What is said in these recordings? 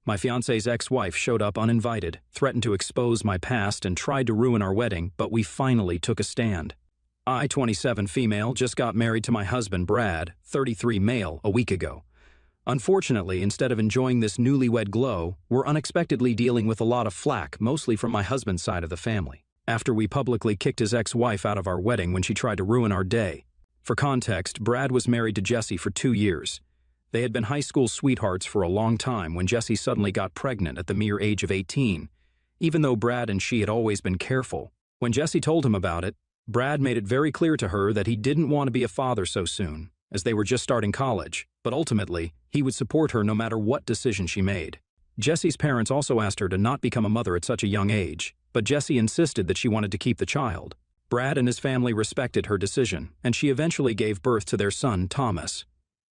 My fiancé's ex-wife showed up uninvited, threatened to expose my past, and tried to ruin our wedding, but we finally took a stand. I, 27 female, just got married to my husband Brad, 33 male, a week ago. Unfortunately, instead of enjoying this newlywed glow, we're unexpectedly dealing with a lot of flack, mostly from my husband's side of the family, after we publicly kicked his ex-wife out of our wedding when she tried to ruin our day. For context, Brad was married to Jessie for 2 years. They had been high school sweethearts for a long time when Jessie suddenly got pregnant at the mere age of 18, even though Brad and she had always been careful. When Jessie told him about it, Brad made it very clear to her that he didn't want to be a father so soon, as they were just starting college, but ultimately, he would support her no matter what decision she made. Jessie's parents also asked her to not become a mother at such a young age, but Jessie insisted that she wanted to keep the child. Brad and his family respected her decision, and she eventually gave birth to their son, Thomas.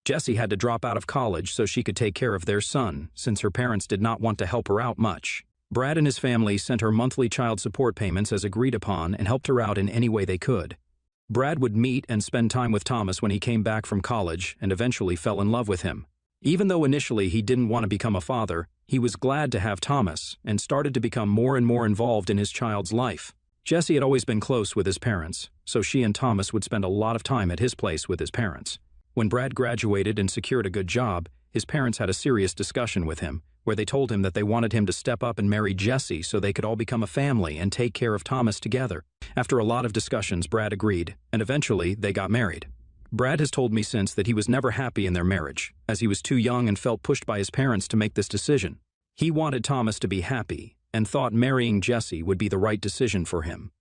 Jessie had to drop out of college so she could take care of their son, since her parents did not want to help her out much. Brad and his family sent her monthly child support payments as agreed upon and helped her out in any way they could. Brad would meet and spend time with Thomas when he came back from college and eventually fell in love with him. Even though initially he didn't want to become a father, he was glad to have Thomas and started to become more and more involved in his child's life. Jessie had always been close with his parents, so she and Thomas would spend a lot of time at his place with his parents. When Brad graduated and secured a good job, his parents had a serious discussion with him, where they told him that they wanted him to step up and marry Jessie so they could all become a family and take care of Thomas together. After a lot of discussions, Brad agreed, and eventually they got married. Brad has told me since that he was never happy in their marriage, as he was too young and felt pushed by his parents to make this decision. He wanted Thomas to be happy, and thought marrying Jessie would be the right decision for him.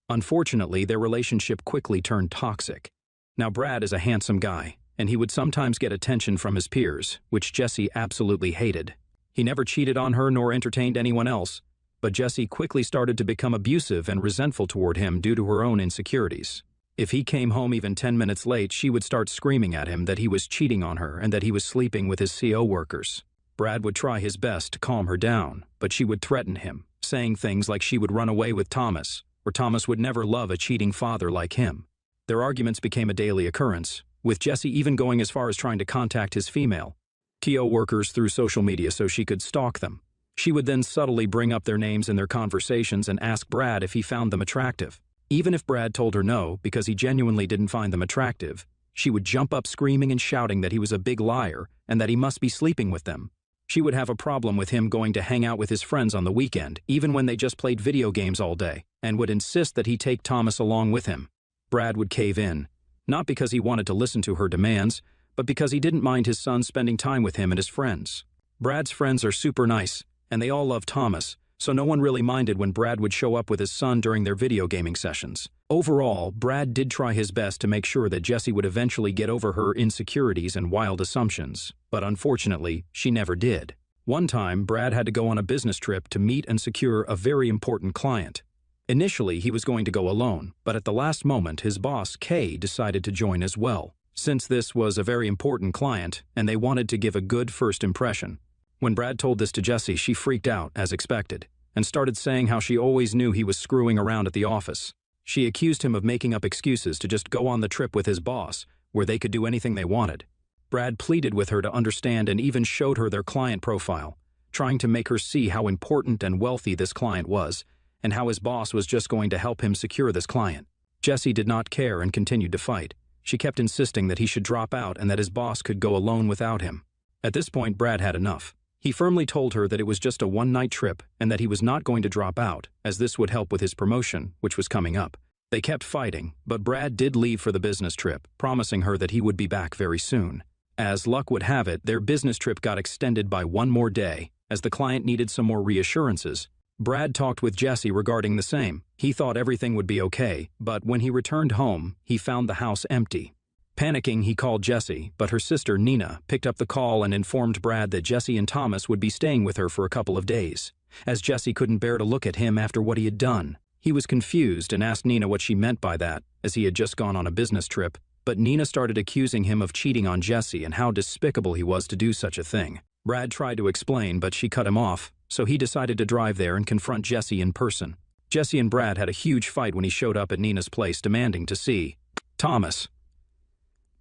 Unfortunately, their relationship quickly turned toxic. Now Brad is a handsome guy, and he would sometimes get attention from his peers, which Jessie absolutely hated. He never cheated on her nor entertained anyone else, but Jessie quickly started to become abusive and resentful toward him due to her own insecurities. If he came home even 10 minutes late, she would start screaming at him that he was cheating on her and that he was sleeping with his CO workers. Brad would try his best to calm her down, but she would threaten him, saying things like she would run away with Thomas, or Thomas would never love a cheating father like him. Their arguments became a daily occurrence, with Jessie even going as far as trying to contact his female TO workers through social media so she could stalk them. She would then subtly bring up their names in their conversations and ask Brad if he found them attractive. Even if Brad told her no, because he genuinely didn't find them attractive, she would jump up screaming and shouting that he was a big liar and that he must be sleeping with them. She would have a problem with him going to hang out with his friends on the weekend, even when they just played video games all day, and would insist that he take Thomas along with him. Brad would cave in, not because he wanted to listen to her demands, but because he didn't mind his son spending time with him and his friends. Brad's friends are super nice, and they all love Thomas, so no one really minded when Brad would show up with his son during their video gaming sessions. Overall, Brad did try his best to make sure that Jessie would eventually get over her insecurities and wild assumptions, but unfortunately, she never did. One time, Brad had to go on a business trip to meet and secure a very important client. Initially, he was going to go alone, but at the last moment, his boss, Kay, decided to join as well, since this was a very important client and they wanted to give a good first impression. When Brad told this to Jessie, she freaked out, as expected, and started saying how she always knew he was screwing around at the office. She accused him of making up excuses to just go on the trip with his boss, where they could do anything they wanted. Brad pleaded with her to understand and even showed her their client profile, trying to make her see how important and wealthy this client was, and how his boss was just going to help him secure this client. Jessie did not care and continued to fight. She kept insisting that he should drop out and that his boss could go alone without him. At this point, Brad had enough. He firmly told her that it was just a one-night trip and that he was not going to drop out, as this would help with his promotion, which was coming up. They kept fighting, but Brad did leave for the business trip, promising her that he would be back very soon. As luck would have it, their business trip got extended by one more day, as the client needed some more reassurances. Brad talked with Jessie regarding the same. He thought everything would be okay, but when he returned home, he found the house empty. Panicking, he called Jessie, but her sister, Nina, picked up the call and informed Brad that Jessie and Thomas would be staying with her for a couple of days, as Jessie couldn't bear to look at him after what he had done. He was confused and asked Nina what she meant by that, as he had just gone on a business trip, but Nina started accusing him of cheating on Jessie and how despicable he was to do such a thing. Brad tried to explain, but she cut him off, so he decided to drive there and confront Jessie in person. Jessie and Brad had a huge fight when he showed up at Nina's place demanding to see Thomas.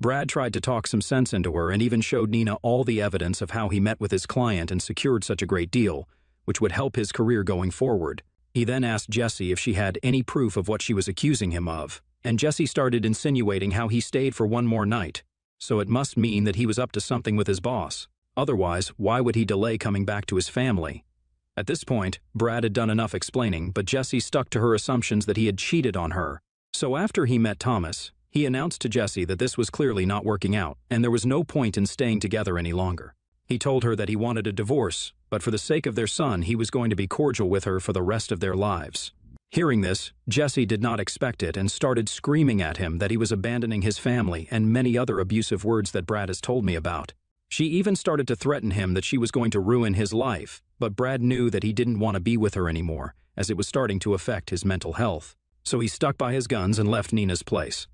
Brad tried to talk some sense into her and even showed Nina all the evidence of how he met with his client and secured such a great deal, which would help his career going forward. He then asked Jessie if she had any proof of what she was accusing him of, and Jessie started insinuating how he stayed for one more night, so it must mean that he was up to something with his boss. Otherwise, why would he delay coming back to his family? At this point, Brad had done enough explaining, but Jessie stuck to her assumptions that he had cheated on her. So after he met Thomas, he announced to Jessie that this was clearly not working out, and there was no point in staying together any longer. He told her that he wanted a divorce, but for the sake of their son, he was going to be cordial with her for the rest of their lives. Hearing this, Jessie did not expect it and started screaming at him that he was abandoning his family and many other abusive words that Brad has told me about. She even started to threaten him that she was going to ruin his life, but Brad knew that he didn't want to be with her anymore, as it was starting to affect his mental health. So he stuck by his guns and left Nina's place.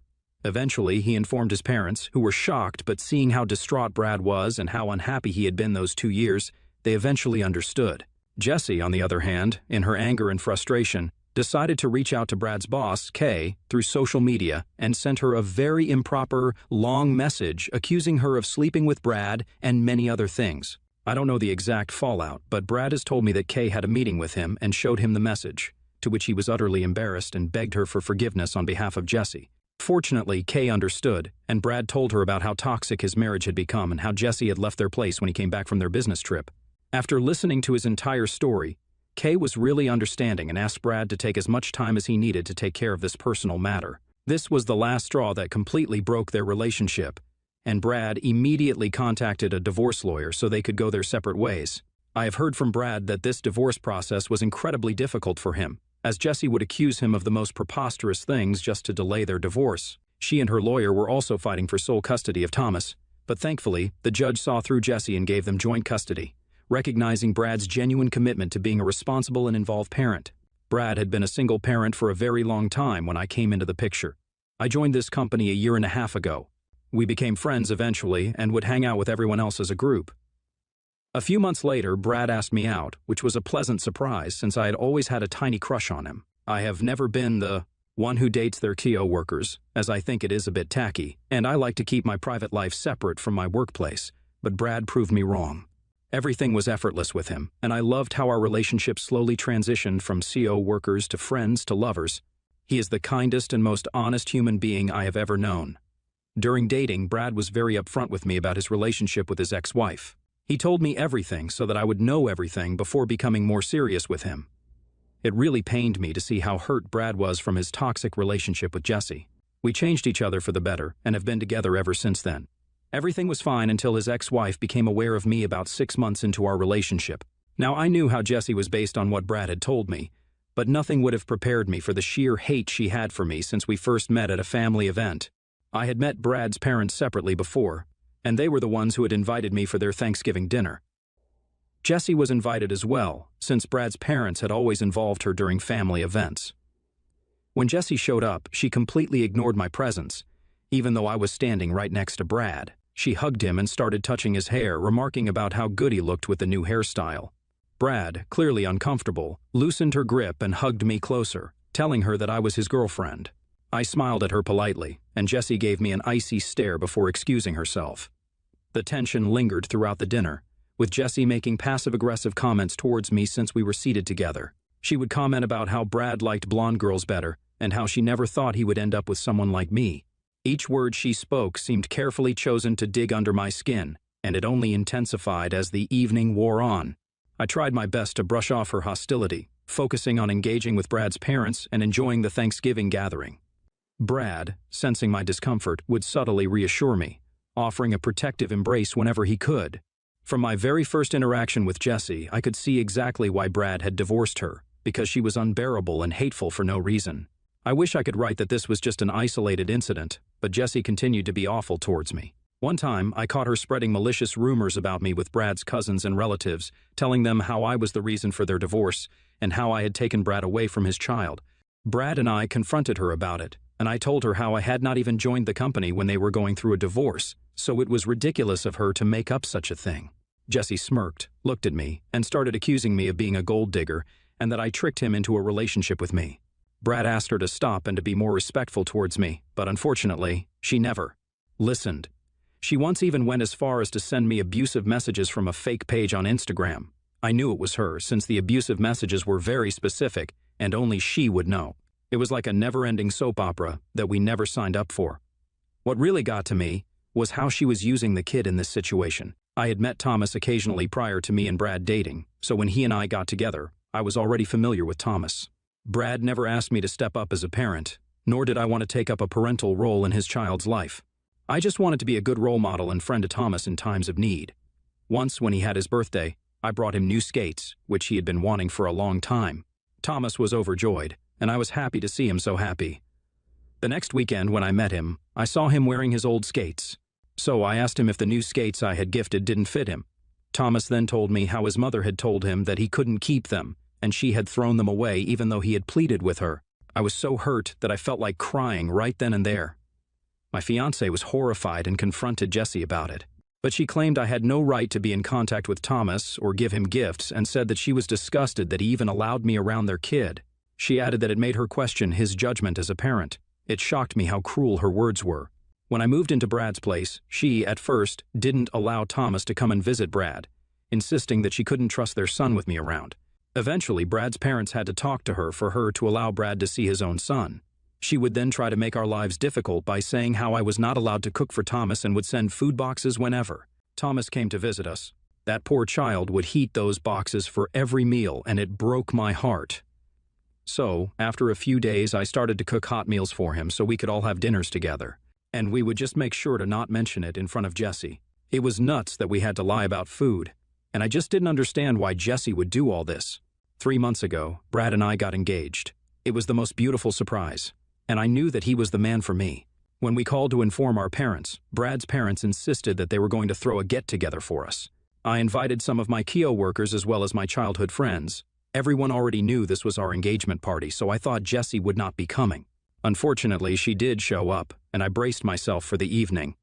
Eventually, he informed his parents, who were shocked, but seeing how distraught Brad was and how unhappy he had been those 2 years, they eventually understood. Jessie, on the other hand, in her anger and frustration, decided to reach out to Brad's boss, Kay, through social media and sent her a very improper, long message accusing her of sleeping with Brad and many other things. I don't know the exact fallout, but Brad has told me that Kay had a meeting with him and showed him the message, to which he was utterly embarrassed and begged her for forgiveness on behalf of Jessie. Fortunately, Kay understood, and Brad told her about how toxic his marriage had become and how Jessie had left their place when he came back from their business trip. After listening to his entire story, Kay was really understanding and asked Brad to take as much time as he needed to take care of this personal matter. This was the last straw that completely broke their relationship, and Brad immediately contacted a divorce lawyer so they could go their separate ways. I have heard from Brad that this divorce process was incredibly difficult for him, as Jessie would accuse him of the most preposterous things just to delay their divorce. She and her lawyer were also fighting for sole custody of Thomas, but thankfully, the judge saw through Jessie and gave them joint custody, recognizing Brad's genuine commitment to being a responsible and involved parent. Brad had been a single parent for a very long time when I came into the picture. I joined this company a year and a half ago. We became friends eventually and would hang out with everyone else as a group. A few months later, Brad asked me out, which was a pleasant surprise since I had always had a tiny crush on him. I have never been the one who dates their coworkers, as I think it is a bit tacky, and I like to keep my private life separate from my workplace, but Brad proved me wrong. Everything was effortless with him, and I loved how our relationship slowly transitioned from CO workers to friends to lovers. He is the kindest and most honest human being I have ever known. During dating, Brad was very upfront with me about his relationship with his ex-wife. He told me everything so that I would know everything before becoming more serious with him. It really pained me to see how hurt Brad was from his toxic relationship with Jessie. We changed each other for the better and have been together ever since then. Everything was fine until his ex-wife became aware of me about 6 months into our relationship. Now, I knew how Jessie was based on what Brad had told me, but nothing would have prepared me for the sheer hate she had for me since we first met at a family event. I had met Brad's parents separately before, and they were the ones who had invited me for their Thanksgiving dinner. Jessie was invited as well, since Brad's parents had always involved her during family events. When Jessie showed up, she completely ignored my presence, even though I was standing right next to Brad. She hugged him and started touching his hair, remarking about how good he looked with the new hairstyle. Brad, clearly uncomfortable, loosened her grip and hugged me closer, telling her that I was his girlfriend. I smiled at her politely, and Jessie gave me an icy stare before excusing herself. The tension lingered throughout the dinner, with Jessie making passive-aggressive comments towards me since we were seated together. She would comment about how Brad liked blonde girls better, and how she never thought he would end up with someone like me. Each word she spoke seemed carefully chosen to dig under my skin, and it only intensified as the evening wore on. I tried my best to brush off her hostility, focusing on engaging with Brad's parents and enjoying the Thanksgiving gathering. Brad, sensing my discomfort, would subtly reassure me, offering a protective embrace whenever he could. From my very first interaction with Jessie, I could see exactly why Brad had divorced her, because she was unbearable and hateful for no reason. I wish I could write that this was just an isolated incident, but Jessie continued to be awful towards me. One time, I caught her spreading malicious rumors about me with Brad's cousins and relatives, telling them how I was the reason for their divorce and how I had taken Brad away from his child. Brad and I confronted her about it, and I told her how I had not even joined the company when they were going through a divorce, so it was ridiculous of her to make up such a thing. Jessie smirked, looked at me, and started accusing me of being a gold digger and that I tricked him into a relationship with me. Brad asked her to stop and to be more respectful towards me, but unfortunately, she never listened. She once even went as far as to send me abusive messages from a fake page on Instagram. I knew it was her, since the abusive messages were very specific, and only she would know. It was like a never-ending soap opera that we never signed up for. What really got to me was how she was using the kid in this situation. I had met Thomas occasionally prior to me and Brad dating, so when he and I got together, I was already familiar with Thomas. Brad never asked me to step up as a parent, nor did I want to take up a parental role in his child's life. I just wanted to be a good role model and friend to Thomas in times of need. Once, when he had his birthday, I brought him new skates, which he had been wanting for a long time. Thomas was overjoyed, and I was happy to see him so happy. The next weekend when I met him, I saw him wearing his old skates. So I asked him if the new skates I had gifted didn't fit him. Thomas then told me how his mother had told him that he couldn't keep them, and she had thrown them away even though he had pleaded with her. I was so hurt that I felt like crying right then and there. My fiancé was horrified and confronted Jessie about it. But she claimed I had no right to be in contact with Thomas or give him gifts, and said that she was disgusted that he even allowed me around their kid. She added that it made her question his judgment as a parent. It shocked me how cruel her words were. When I moved into Brad's place, she, at first, didn't allow Thomas to come and visit Brad, insisting that she couldn't trust their son with me around. Eventually, Brad's parents had to talk to her for her to allow Brad to see his own son. She would then try to make our lives difficult by saying how I was not allowed to cook for Thomas and would send food boxes whenever Thomas came to visit us. That poor child would heat those boxes for every meal, and it broke my heart. So, after a few days, I started to cook hot meals for him so we could all have dinners together. And we would just make sure to not mention it in front of Jessie. It was nuts that we had to lie about food, and I just didn't understand why Jessie would do all this. 3 months ago, Brad and I got engaged. It was the most beautiful surprise, and I knew that he was the man for me. When we called to inform our parents, Brad's parents insisted that they were going to throw a get-together for us. I invited some of my Kio workers as well as my childhood friends. Everyone already knew this was our engagement party, so I thought Jessie would not be coming. Unfortunately, she did show up, and I braced myself for the evening.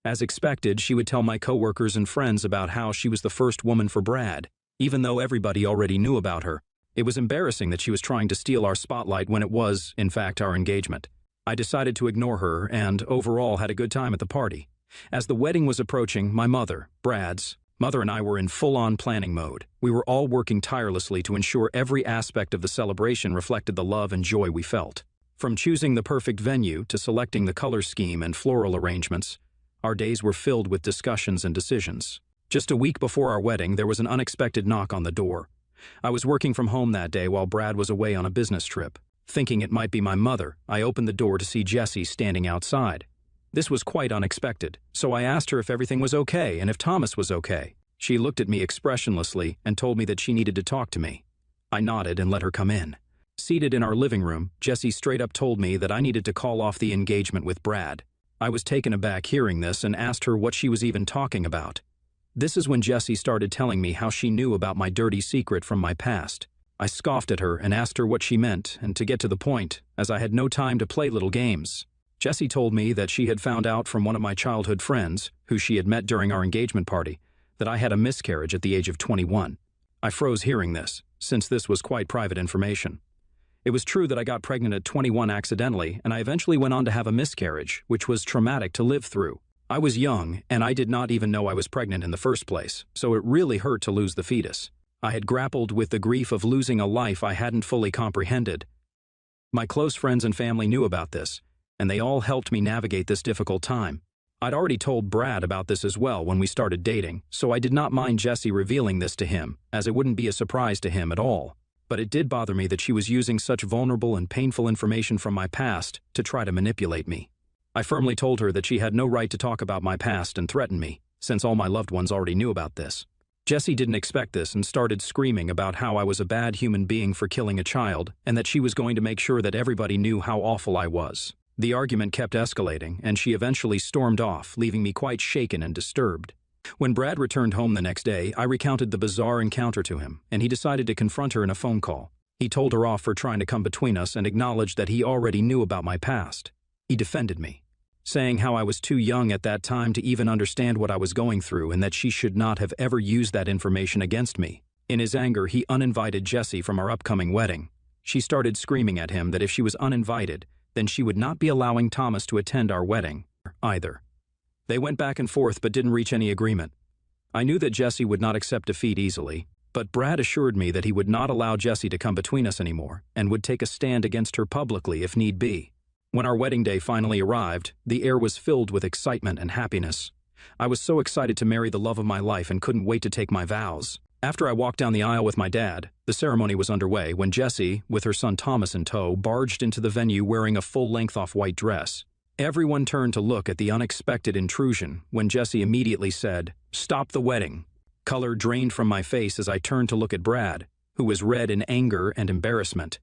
As expected, she would tell my coworkers and friends about how she was the first woman for Brad, even though everybody already knew about her. It was embarrassing that she was trying to steal our spotlight when it was, in fact, our engagement. I decided to ignore her and, overall, had a good time at the party. As the wedding was approaching, my mother, Brad's mother, and I were in full-on planning mode. We were all working tirelessly to ensure every aspect of the celebration reflected the love and joy we felt. From choosing the perfect venue to selecting the color scheme and floral arrangements, our days were filled with discussions and decisions. Just a week before our wedding, there was an unexpected knock on the door. I was working from home that day while Brad was away on a business trip. Thinking it might be my mother, I opened the door to see Jessie standing outside. This was quite unexpected, so I asked her if everything was okay and if Thomas was okay. She looked at me expressionlessly and told me that she needed to talk to me. I nodded and let her come in. Seated in our living room, Jessie straight up told me that I needed to call off the engagement with Brad. I was taken aback hearing this and asked her what she was even talking about. This is when Jessie started telling me how she knew about my dirty secret from my past. I scoffed at her and asked her what she meant, and to get to the point, as I had no time to play little games. Jessie told me that she had found out from one of my childhood friends, who she had met during our engagement party, that I had a miscarriage at the age of 21. I froze hearing this, since this was quite private information. It was true that I got pregnant at 21 accidentally, and I eventually went on to have a miscarriage, which was traumatic to live through. I was young, and I did not even know I was pregnant in the first place, so it really hurt to lose the fetus. I had grappled with the grief of losing a life I hadn't fully comprehended. My close friends and family knew about this, and they all helped me navigate this difficult time. I'd already told Brad about this as well when we started dating, so I did not mind Jessie revealing this to him, as it wouldn't be a surprise to him at all. But it did bother me that she was using such vulnerable and painful information from my past to try to manipulate me. I firmly told her that she had no right to talk about my past and threaten me, since all my loved ones already knew about this. Jessie didn't expect this and started screaming about how I was a bad human being for killing a child, and that she was going to make sure that everybody knew how awful I was. The argument kept escalating, and she eventually stormed off, leaving me quite shaken and disturbed. When Brad returned home the next day, I recounted the bizarre encounter to him, and he decided to confront her in a phone call. He told her off for trying to come between us and acknowledged that he already knew about my past. He defended me, saying how I was too young at that time to even understand what I was going through and that she should not have ever used that information against me. In his anger, he uninvited Jessie from our upcoming wedding. She started screaming at him that if she was uninvited, then she would not be allowing Thomas to attend our wedding either. They went back and forth but didn't reach any agreement. I knew that Jesse would not accept defeat easily, but Brad assured me that he would not allow Jesse to come between us anymore and would take a stand against her publicly if need be. When our wedding day finally arrived, the air was filled with excitement and happiness. I was so excited to marry the love of my life and couldn't wait to take my vows. After I walked down the aisle with my dad, the ceremony was underway when Jessie, with her son Thomas in tow, barged into the venue wearing a full-length off-white dress. Everyone turned to look at the unexpected intrusion when Jessie immediately said, "Stop the wedding." Color drained from my face as I turned to look at Brad, who was red in anger and embarrassment.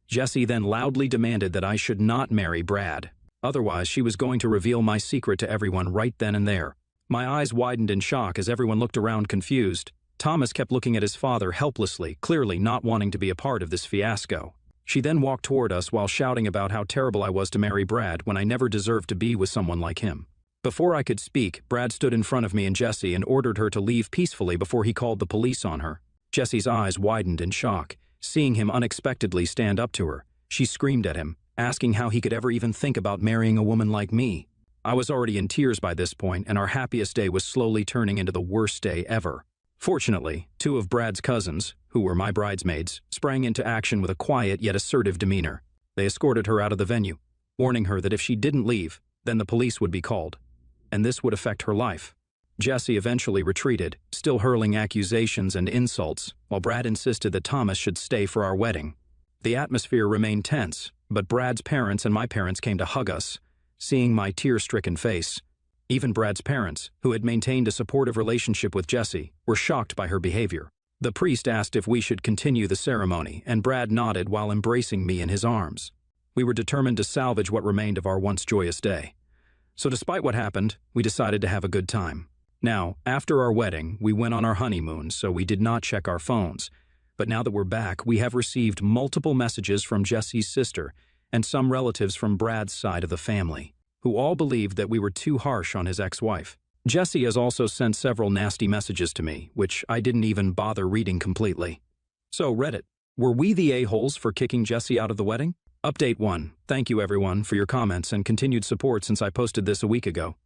Jessie then loudly demanded that I should not marry Brad. Otherwise, she was going to reveal my secret to everyone right then and there. My eyes widened in shock as everyone looked around confused. Thomas kept looking at his father helplessly, clearly not wanting to be a part of this fiasco. She then walked toward us while shouting about how terrible I was to marry Brad when I never deserved to be with someone like him. Before I could speak, Brad stood in front of me and Jessie and ordered her to leave peacefully before he called the police on her. Jessie's eyes widened in shock. Seeing him unexpectedly stand up to her, she screamed at him, asking how he could ever even think about marrying a woman like me. I was already in tears by this point, and our happiest day was slowly turning into the worst day ever. Fortunately, two of Brad's cousins, who were my bridesmaids, sprang into action with a quiet yet assertive demeanor. They escorted her out of the venue, warning her that if she didn't leave, then the police would be called, and this would affect her life. Jessie eventually retreated, still hurling accusations and insults, while Brad insisted that Thomas should stay for our wedding. The atmosphere remained tense, but Brad's parents and my parents came to hug us, seeing my tear-stricken face. Even Brad's parents, who had maintained a supportive relationship with Jessie, were shocked by her behavior. The priest asked if we should continue the ceremony, and Brad nodded while embracing me in his arms. We were determined to salvage what remained of our once joyous day. So despite what happened, we decided to have a good time. Now, after our wedding, we went on our honeymoon, so we did not check our phones. But now that we're back, we have received multiple messages from Jessie's sister and some relatives from Brad's side of the family, who all believed that we were too harsh on his ex-wife. Jessie has also sent several nasty messages to me, which I didn't even bother reading completely. So, Reddit, were we the a-holes for kicking Jessie out of the wedding? Update 1. Thank you everyone for your comments and continued support since I posted this a week ago.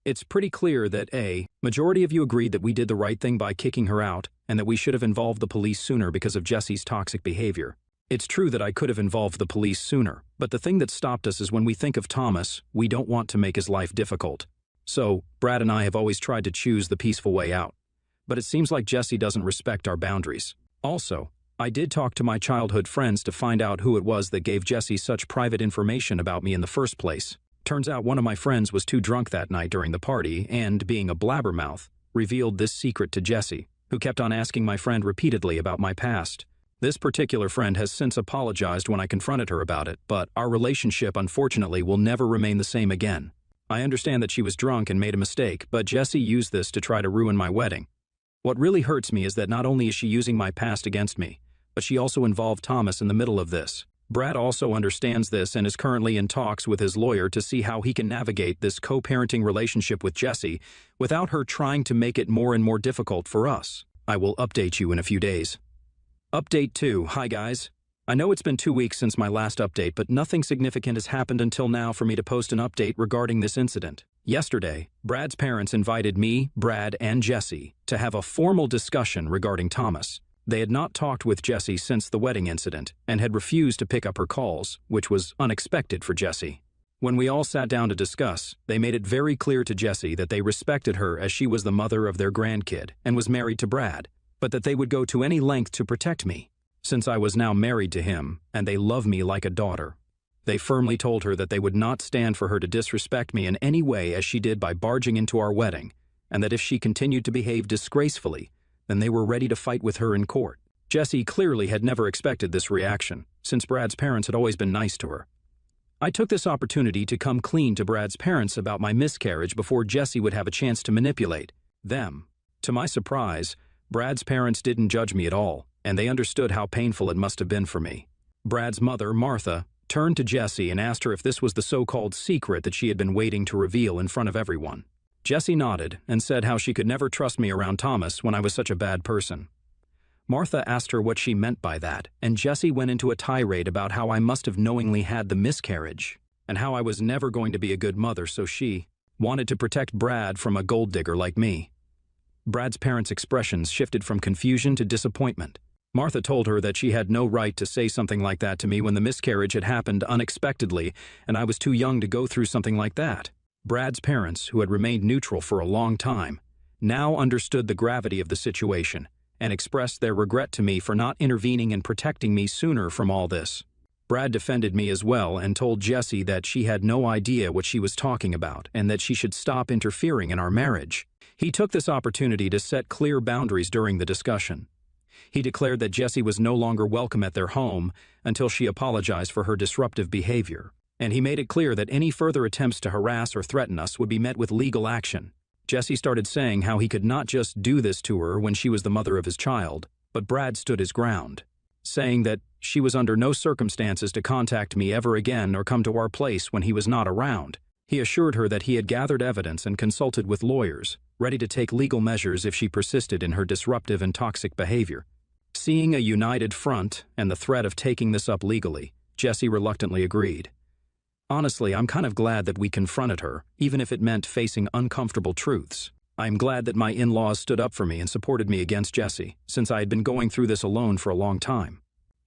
It's pretty clear that A, majority of you agreed that we did the right thing by kicking her out and that we should have involved the police sooner because of Jessie's toxic behavior. It's true that I could have involved the police sooner, but the thing that stopped us is when we think of Thomas, we don't want to make his life difficult. So, Brad and I have always tried to choose the peaceful way out. But it seems like Jessie doesn't respect our boundaries. Also, I did talk to my childhood friends to find out who it was that gave Jessie such private information about me in the first place. Turns out one of my friends was too drunk that night during the party and, being a blabbermouth, revealed this secret to Jessie, who kept on asking my friend repeatedly about my past. This particular friend has since apologized when I confronted her about it, but our relationship unfortunately will never remain the same again. I understand that she was drunk and made a mistake, but Jessie used this to try to ruin my wedding. What really hurts me is that not only is she using my past against me, but she also involved Thomas in the middle of this. Brad also understands this and is currently in talks with his lawyer to see how he can navigate this co-parenting relationship with Jessie without her trying to make it more and more difficult for us. I will update you in a few days. Update 2. Hi guys. I know it's been 2 weeks since my last update, but nothing significant has happened until now for me to post an update regarding this incident. Yesterday, Brad's parents invited me, Brad, and Jessie to have a formal discussion regarding Thomas. They had not talked with Jessie since the wedding incident and had refused to pick up her calls, which was unexpected for Jessie. When we all sat down to discuss, they made it very clear to Jessie that they respected her as she was the mother of their grandkid and was married to Brad, but that they would go to any length to protect me, since I was now married to him and they love me like a daughter. They firmly told her that they would not stand for her to disrespect me in any way as she did by barging into our wedding, and that if she continued to behave disgracefully, then they were ready to fight with her in court. Jessie clearly had never expected this reaction, since Brad's parents had always been nice to her. I took this opportunity to come clean to Brad's parents about my miscarriage before Jessie would have a chance to manipulate them. To my surprise, Brad's parents didn't judge me at all, and they understood how painful it must have been for me. Brad's mother, Martha, turned to Jessie and asked her if this was the so-called secret that she had been waiting to reveal in front of everyone. Jessie nodded and said how she could never trust me around Thomas when I was such a bad person. Martha asked her what she meant by that, and Jessie went into a tirade about how I must have knowingly had the miscarriage, and how I was never going to be a good mother, so she... wanted to protect Brad from a gold digger like me. Brad's parents' expressions shifted from confusion to disappointment. Martha told her that she had no right to say something like that to me when the miscarriage had happened unexpectedly and I was too young to go through something like that. Brad's parents, who had remained neutral for a long time, now understood the gravity of the situation and expressed their regret to me for not intervening and protecting me sooner from all this. Brad defended me as well and told Jessie that she had no idea what she was talking about and that she should stop interfering in our marriage. He took this opportunity to set clear boundaries during the discussion. He declared that Jessie was no longer welcome at their home until she apologized for her disruptive behavior, and he made it clear that any further attempts to harass or threaten us would be met with legal action. Jessie started saying how he could not just do this to her when she was the mother of his child, but Brad stood his ground, saying that she was under no circumstances to contact me ever again or come to our place when he was not around. He assured her that he had gathered evidence and consulted with lawyers, ready to take legal measures if she persisted in her disruptive and toxic behavior. Seeing a united front and the threat of taking this up legally, Jessie reluctantly agreed. Honestly, I'm kind of glad that we confronted her, even if it meant facing uncomfortable truths. I'm glad that my in-laws stood up for me and supported me against Jessie, since I had been going through this alone for a long time.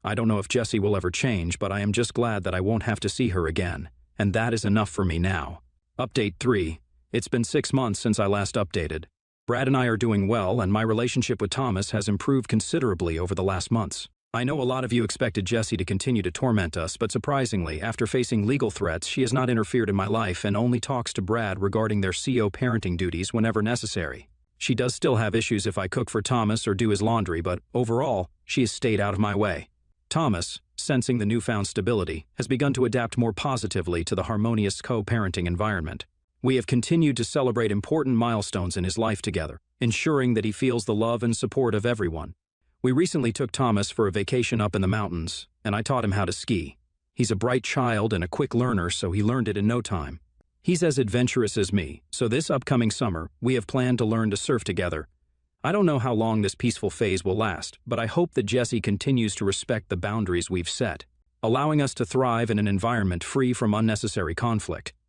I don't know if Jessie will ever change, but I am just glad that I won't have to see her again, and that is enough for me now. Update 3. It's been 6 months since I last updated. Brad and I are doing well, and my relationship with Thomas has improved considerably over the last months. I know a lot of you expected Jessie to continue to torment us, but surprisingly, after facing legal threats, she has not interfered in my life and only talks to Brad regarding their CO parenting duties whenever necessary. She does still have issues if I cook for Thomas or do his laundry, but overall, she has stayed out of my way. Thomas, sensing the newfound stability, has begun to adapt more positively to the harmonious co-parenting environment. We have continued to celebrate important milestones in his life together, ensuring that he feels the love and support of everyone. We recently took Thomas for a vacation up in the mountains, and I taught him how to ski. He's a bright child and a quick learner, so he learned it in no time. He's as adventurous as me, so this upcoming summer, we have planned to learn to surf together. I don't know how long this peaceful phase will last, but I hope that Jessie continues to respect the boundaries we've set, allowing us to thrive in an environment free from unnecessary conflict.